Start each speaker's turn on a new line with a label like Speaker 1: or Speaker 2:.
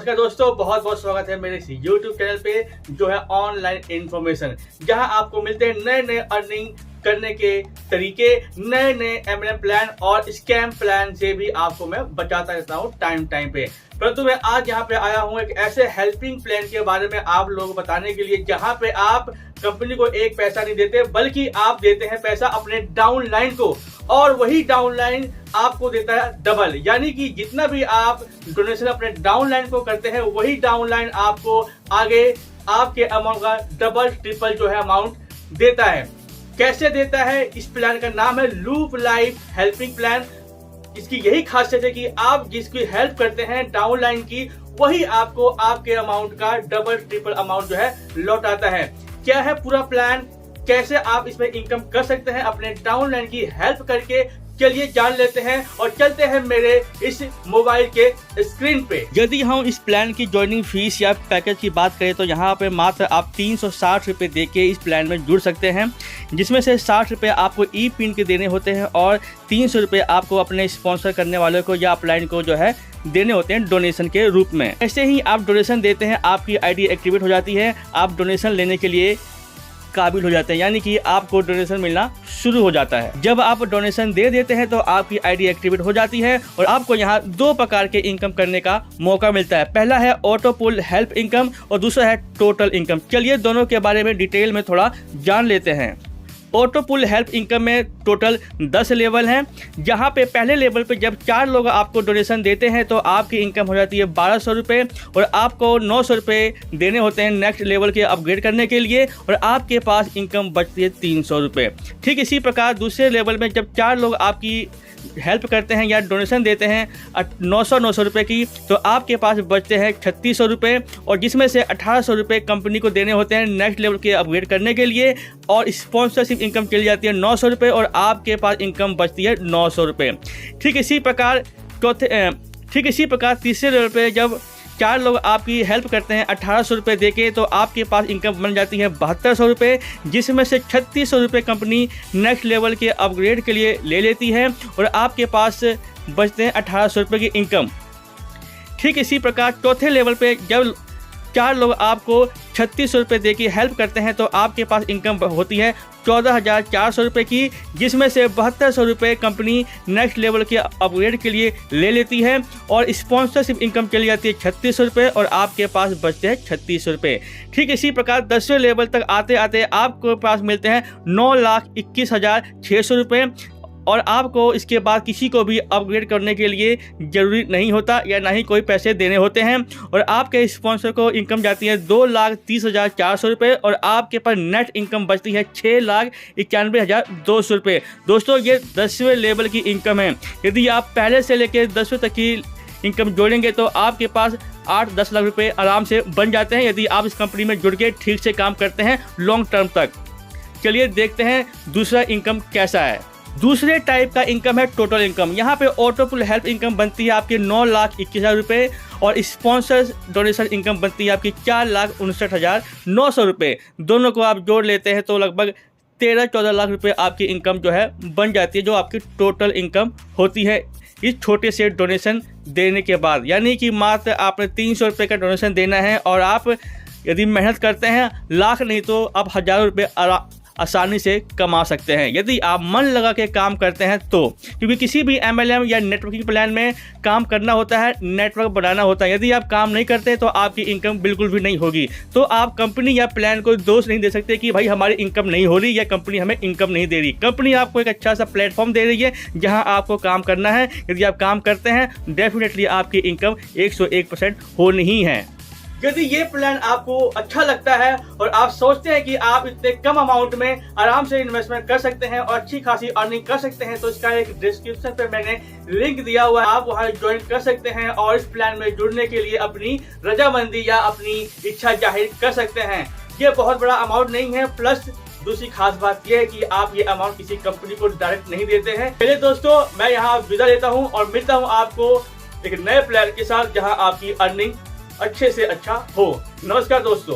Speaker 1: नमस्कार दोस्तों, बहुत बहुत स्वागत है मेरे इस YouTube चैनल पे जो है ऑनलाइन इन्फॉर्मेशन, जहां आपको मिलते हैं नए नए अर्निंग करने के तरीके, नए नए MLM प्लान और स्कैम प्लान से भी आपको मैं बचाता रहता हूं टाइम पे। परंतु मैं आज यहाँ पे आया हूँ एक ऐसे हेल्पिंग प्लान के बारे में आप लोगों को बताने के लिए, जहाँ पे आप कंपनी को एक पैसा नहीं देते बल्कि आप देते हैं पैसा अपने डाउनलाइन को, और वही डाउनलाइन आपको देता है डबल। यानी कि जितना भी आप डोनेशन अपने डाउनलाइन को करते हैं वही डाउनलाइन आपको आगे आपके अमाउंट का डबल ट्रिपल जो है अमाउंट देता है। कैसे देता है? इस प्लान का नाम है लूप लाइफ हेल्पिंग प्लान। इसकी यही खासियत है कि आप जिसकी हेल्प करते हैं डाउनलाइन की, वही आपको आपके अमाउंट का डबल ट्रिपल अमाउंट जो है लौटाता है। क्या है पूरा प्लान, कैसे आप इसमें इनकम कर सकते हैं अपने डाउनलाइन की हेल्प करके, चलिए जान लेते हैं और चलते हैं मेरे इस मोबाइल के स्क्रीन पे। यदि हम इस प्लान की ज्वाइनिंग फीस या पैकेज की बात करें तो यहाँ पे मात्र आप 360 रुपये दे के इस प्लान में जुड़ सकते हैं, जिसमें से 60 रुपये आपको ई पिन के देने होते हैं और 300 रुपये आपको अपने स्पॉन्सर करने वाले को या अपलाइन को जो है देने होते हैं डोनेशन के रूप में। ऐसे ही आप डोनेशन देते हैं, आपकी आईडी एक्टिवेट हो जाती है, आप डोनेशन लेने के लिए काबिल हो जाते हैं, यानी कि आपको डोनेशन मिलना शुरू हो जाता है। जब आप डोनेशन दे देते हैं तो आपकी आईडी एक्टिवेट हो जाती है और आपको यहाँ दो प्रकार के इनकम करने का मौका मिलता है। पहला है ऑटो पुल हेल्प इनकम और दूसरा है टोटल इनकम। चलिए दोनों के बारे में डिटेल में थोड़ा जान लेते हैं। ऑटो पुल हेल्प इनकम में टोटल 10 लेवल हैं, जहां पे पहले लेवल पे जब 4 लोग आपको डोनेशन देते हैं तो आपकी इनकम हो जाती है 1200 रुपये और आपको 900 रुपये देने होते हैं नेक्स्ट लेवल के अपग्रेड करने के लिए, और आपके पास इनकम बचती है 300 रुपये। ठीक इसी प्रकार दूसरे लेवल में जब 4 लोग आपकी हेल्प करते हैं या डोनेशन देते हैं 900 रुपये की, तो आपके पास बचते हैं 3600 रुपये, और जिसमें से 1800 रुपये कंपनी को देने होते हैं नेक्स्ट लेवल के अपग्रेड करने के लिए, और स्पॉन्सरशिप इनकम चली जाती है 900 रुपये और आपके पास इनकम बचती है 900 रुपये। ठीक इसी प्रकार तीसरे लेवल पे जब 4 लोग आपकी हेल्प करते हैं 1800 रुपये दे के, तो आपके पास इनकम बन जाती है 7200 रुपये, जिसमें से 3600 रुपये कंपनी नेक्स्ट लेवल के अपग्रेड के लिए ले लेती है और आपके पास बचते हैं 1800 रुपये की इनकम। ठीक इसी प्रकार चौथे लेवल पे जब 4 लोग आपको 3600 रुपये दे के हेल्प करते हैं तो आपके पास इनकम होती है 14400 रुपये की, जिसमें से 7200 रुपये कंपनी नेक्स्ट लेवल के अपग्रेड के लिए ले लेती है और स्पॉन्सरशिप इनकम चली जाती है 3600 रुपये और आपके पास बचते हैं 3600 रुपये। ठीक इसी प्रकार 10वें लेवल तक आते आते आपके पास मिलते हैं 9,21,600 रुपये, और आपको इसके बाद किसी को भी अपग्रेड करने के लिए ज़रूरी नहीं होता या ना ही कोई पैसे देने होते हैं, और आपके स्पॉन्सर को इनकम जाती है 2,30,400 रुपये और आपके पास नेट इनकम बचती है 6,91,200 रुपये। दोस्तों ये 10वें लेवल की इनकम है। यदि आप पहले से लेकर 10वें तक की इनकम जोड़ेंगे तो आपके पास 8-10 लाख रुपये आराम से बन जाते हैं, यदि आप इस कंपनी में जुड़ के ठीक से काम करते हैं लॉन्ग टर्म तक। चलिए देखते हैं दूसरा इनकम कैसा है। दूसरे टाइप का इनकम है टोटल इनकम। यहाँ पे ऑटो पुल हेल्प इनकम बनती है आपके 9,21,000 रुपये और स्पॉन्सर डोनेशन इनकम बनती है आपकी 4,59,900 रुपये। दोनों को आप जोड़ लेते हैं तो लगभग 13-14 लाख रुपये आपकी इनकम जो है बन जाती है, जो आपकी टोटल इनकम होती है इस छोटे से डोनेशन देने के बाद। यानी कि मात्र आपने 300 रुपये का डोनेशन देना है और आप यदि मेहनत करते हैं लाख नहीं तो आप हज़ारों रुपये आसानी से कमा सकते हैं, यदि आप मन लगा के काम करते हैं तो। क्योंकि किसी भी MLM या नेटवर्किंग प्लान में काम करना होता है, नेटवर्क बनाना होता है। यदि आप काम नहीं करते तो आपकी इनकम बिल्कुल भी नहीं होगी। तो आप कंपनी या प्लान को दोष नहीं दे सकते कि भाई हमारी इनकम नहीं हो रही या कंपनी हमें इनकम नहीं दे रही। कंपनी आपको एक अच्छा सा प्लेटफॉर्म दे रही है जहाँ आपको काम करना है। यदि आप काम करते हैं डेफिनेटली आपकी इनकम 101% होनी ही है। यदि ये प्लान आपको अच्छा लगता है और आप सोचते हैं कि आप इतने कम अमाउंट में आराम से इन्वेस्टमेंट कर सकते हैं और अच्छी खासी अर्निंग कर सकते हैं, तो इसका एक डिस्क्रिप्शन पे मैंने लिंक दिया हुआ है, आप वहां ज्वाइन कर सकते हैं और इस प्लान में जुड़ने के लिए अपनी रजामंदी या अपनी इच्छा जाहिर कर सकते हैं। ये बहुत बड़ा अमाउंट नहीं है, प्लस दूसरी खास बात यह है कि आप ये अमाउंट किसी कंपनी को डायरेक्ट नहीं देते हैं। चलिए दोस्तों, मैं यहाँ विदा लेता हूँ और मिलता हूँ आपको एक नए प्लान के साथ जहाँ आपकी अर्निंग अच्छे से अच्छा हो। नमस्कार दोस्तों।